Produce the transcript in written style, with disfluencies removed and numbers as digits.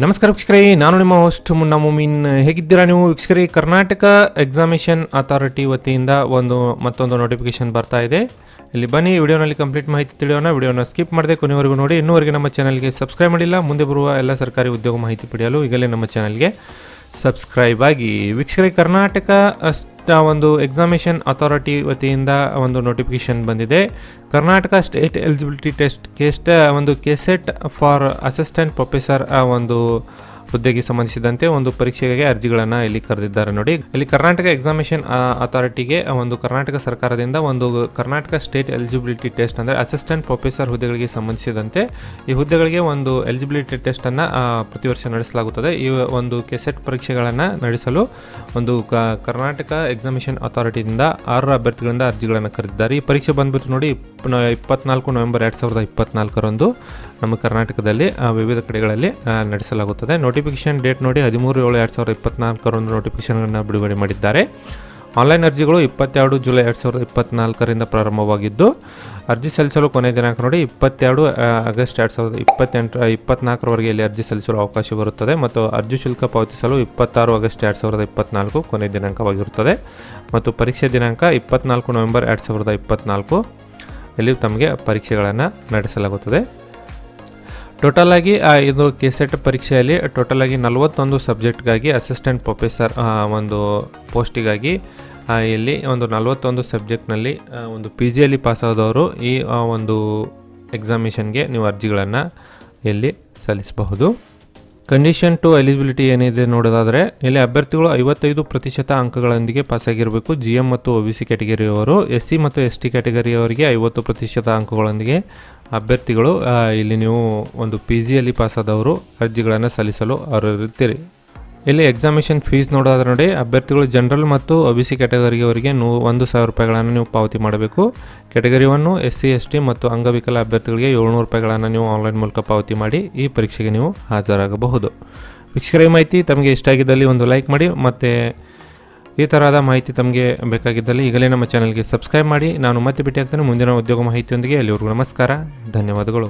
ನಮಸ್ಕಾರ ವೀಕ್ಷಕರೇ, ನಾನು ನಿಮ್ಮ ಹೋಸ್ಟ್ ಮುನ್ನಾ ಮುಮೀನ್. ಹೇಗಿದ್ದೀರಾ ನೀವು ವೀಕ್ಷಕರೇ? ಕರ್ನಾಟಕ ಎಕ್ಸಾಮಿನೇಷನ್ ಅಥಾರಿಟಿ ವತಿಯಿಂದ ಮತ್ತೊಂದು ನೋಟಿಫಿಕೇಶನ್ ಬರ್ತಾ ಇದೆ. ಇಲ್ಲಿ ಬನ್ನಿ, ವಿಡಿಯೋನಲ್ಲಿ ಕಂಪ್ಲೀಟ್ ಮಾಹಿತಿ ತಿಳಿಯೋಣ. ವಿಡಿಯೋನ ಸ್ಕಿಪ್ ಮಾಡದೆ ಕೊನೆವರೆಗೂ ನೋಡಿ. ಇನ್ನೂವರೆಗೆ ನಮ್ಮ ಚಾನಲ್ಗೆ ಸಬ್ಸ್ಕ್ರೈಬ್ ಮಾಡಿಲ್ಲ, ಮುಂದೆ ಬರುವ ಎಲ್ಲ ಸರ್ಕಾರಿ ಉದ್ಯೋಗ ಮಾಹಿತಿ ಪಡೆಯಲು ಈಗಲೇ ನಮ್ಮ ಚಾನಲ್ಗೆ ಸಬ್ಸ್ಕ್ರೈಬ್ ಆಗಿ. ವೀಕ್ಷಕರೇ, ಕರ್ನಾಟಕ ಒಂದು ಎಕ್ಸಾಮಿನೇಷನ್ ಅಥಾರಿಟಿ ವತಿಯಿಂದ ಒಂದು ನೋಟಿಫಿಕೇಶನ್ ಬಂದಿದೆ. ಕರ್ನಾಟಕ ಸ್ಟೇಟ್ ಎಲಿಜಿಬಿಲಿಟಿ ಟೆಸ್ಟ್ ಒಂದು ಕೆಸೆಟ್ ಫಾರ್ ಅಸಿಸ್ಟೆಂಟ್ ಪ್ರೊಫೆಸರ್ ಒಂದು ಹುದ್ದೆಗೆ ಸಂಬಂಧಿಸಿದಂತೆ ಒಂದು ಪರೀಕ್ಷೆಗೆ ಅರ್ಜಿಗಳನ್ನು ಇಲ್ಲಿ ಕರೆದಿದ್ದಾರೆ. ನೋಡಿ, ಇಲ್ಲಿ ಕರ್ನಾಟಕ ಎಕ್ಸಾಮಿನೇಷನ್ ಅಥಾರಿಟಿಗೆ ಒಂದು ಕರ್ನಾಟಕ ಸರ್ಕಾರದಿಂದ ಒಂದು ಕರ್ನಾಟಕ ಸ್ಟೇಟ್ ಎಲಿಜಿಬಿಲಿಟಿ ಟೆಸ್ಟ್ ಅಂದರೆ ಅಸಿಸ್ಟೆಂಟ್ ಪ್ರೊಫೆಸರ್ ಹುದ್ದೆಗಳಿಗೆ ಸಂಬಂಧಿಸಿದಂತೆ ಈ ಹುದ್ದೆಗಳಿಗೆ ಒಂದು ಎಲಿಜಿಬಿಲಿಟಿ ಟೆಸ್ಟನ್ನು ಪ್ರತಿ ವರ್ಷ ನಡೆಸಲಾಗುತ್ತದೆ. ಈ ಒಂದು ಕೆಸೆಟ್ ಪರೀಕ್ಷೆಗಳನ್ನು ನಡೆಸಲು ಒಂದು ಕರ್ನಾಟಕ ಎಕ್ಸಾಮಿನೇಷನ್ ಅಥಾರಿಟಿಯಿಂದ 6 ಅಭ್ಯರ್ಥಿಗಳಿಂದ ಅರ್ಜಿಗಳನ್ನು ಕರೆದಿದ್ದಾರೆ. ಈ ಪರೀಕ್ಷೆ ಬಂದ್ಬಿಟ್ಟು ನೋಡಿ 24 ನವೆಂಬರ್ 2024 ನಮ್ಮ ಕರ್ನಾಟಕದಲ್ಲಿ ವಿವಿಧ ಕಡೆಗಳಲ್ಲಿ ನಡೆಸಲಾಗುತ್ತದೆ. ನೋಟಿಫಿಕೇಶನ್ ಡೇಟ್ ನೋಡಿ 13/7/2024 ನೋಟಿಫಿಕೇಶನ್ ಬಿಡುಗಡೆ ಮಾಡಿದ್ದಾರೆ. ಆನ್ಲೈನ್ ಅರ್ಜಿಗಳು 22 ಜುಲೈ 2024 ಪ್ರಾರಂಭವಾಗಿದ್ದು, ಅರ್ಜಿ ಸಲ್ಲಿಸಲು ಕೊನೆಯ ದಿನಾಂಕ ನೋಡಿ 22 ಆಗಸ್ಟ್ 2024 ಇಲ್ಲಿ ಅರ್ಜಿ ಸಲ್ಲಿಸಲು ಅವಕಾಶ ಬರುತ್ತದೆ ಮತ್ತು ಅರ್ಜಿ ಶುಲ್ಕ ಪಾವತಿಸಲು 26 ಆಗಸ್ಟ್ 2024 ಕೊನೆಯ ದಿನಾಂಕವಾಗಿರುತ್ತದೆ ಮತ್ತು ಪರೀಕ್ಷೆ ದಿನಾಂಕ 24 ನವೆಂಬರ್ 2024 ಇಲ್ಲಿ ತಮಗೆ ಪರೀಕ್ಷೆಗಳನ್ನು ನಡೆಸಲಾಗುತ್ತದೆ. ಟೋಟಲ್ ಆಗಿ ಇದು ಕೆಸೆಟ್ ಪರೀಕ್ಷೆಯಲ್ಲಿ ಟೋಟಲ್ ಆಗಿ 41 ಸಬ್ಜೆಕ್ಟ್ಗಾಗಿ ಅಸಿಸ್ಟೆಂಟ್ ಪ್ರೊಫೆಸರ್ ಒಂದು ಪೋಸ್ಟಿಗಾಗಿ ಇಲ್ಲಿ ಒಂದು 41 ಸಬ್ಜೆಕ್ಟ್ನಲ್ಲಿ ಒಂದು PGಯಲ್ಲಿ ಪಾಸಾದವರು ಈ ಒಂದು ಎಕ್ಸಾಮಿನೇಷನ್ಗೆ ನೀವು ಅರ್ಜಿಗಳನ್ನು ಇಲ್ಲಿ ಸಲ್ಲಿಸಬಹುದು. ಕಂಡೀಷನ್ ಟು ಎಲಿಜಿಬಿಲಿಟಿ ಏನಿದೆ ನೋಡೋದಾದರೆ, ಇಲ್ಲಿ ಅಭ್ಯರ್ಥಿಗಳು 55% ಅಂಕಗಳೊಂದಿಗೆ ಪಾಸಾಗಿರಬೇಕು. GM ಮತ್ತು OBC ಕ್ಯಾಟಗರಿಯವರು, SC ಮತ್ತು ST ಕ್ಯಾಟಗರಿಯವರಿಗೆ 50% ಅಂಕಗಳೊಂದಿಗೆ ಅಭ್ಯರ್ಥಿಗಳು ಇಲ್ಲಿ ನೀವು ಒಂದು PGಯಲ್ಲಿ ಪಾಸಾದವರು ಅರ್ಜಿಗಳನ್ನು ಸಲ್ಲಿಸಲು ಅರ್ಹರಿರುತ್ತೀರಿ. ಇಲ್ಲಿ ಎಕ್ಸಾಮಿನೇಷನ್ ಫೀಸ್ ನೋಡೋದಾದ್ರೆ ನೋಡಿ, ಅಭ್ಯರ್ಥಿಗಳು ಜನರಲ್ ಮತ್ತು OBC ಕ್ಯಾಟಗರಿಯವರಿಗೆ 1,000 ರೂಪಾಯಿಗಳನ್ನು ನೀವು ಪಾವತಿ ಮಾಡಬೇಕು. ಕ್ಯಾಟಗರಿ 1 SC ST ಮತ್ತು ಅಂಗವಿಕಲ ಅಭ್ಯರ್ಥಿಗಳಿಗೆ 700 ರೂಪಾಯಿಗಳನ್ನು ನೀವು ಆನ್ಲೈನ್ ಮೂಲಕ ಪಾವತಿ ಮಾಡಿ ಈ ಪರೀಕ್ಷೆಗೆ ನೀವು ಹಾಜರಾಗಬಹುದು. ವೀಕ್ಷಕರ, ಈ ಮಾಹಿತಿ ತಮಗೆ ಇಷ್ಟ ಆಗಿದ್ದಲ್ಲಿ ಒಂದು ಲೈಕ್ ಮಾಡಿ, ಮತ್ತು ಈ ಥರದ ಮಾಹಿತಿ ತಮಗೆ ಬೇಕಾಗಿದ್ದಲ್ಲಿ ಈಗಲೇ ನಮ್ಮ ಚಾನಲ್ಗೆ ಸಬ್ಸ್ಕ್ರೈಬ್ ಮಾಡಿ. ನಾನು ಮತ್ತೆ ಭೇಟಿ ಆಗ್ತೇನೆ ಮುಂದಿನ ಉದ್ಯೋಗ ಮಾಹಿತಿಯೊಂದಿಗೆ. ಅಲ್ಲಿವರೆಗೂ ನಮಸ್ಕಾರ, ಧನ್ಯವಾದಗಳು.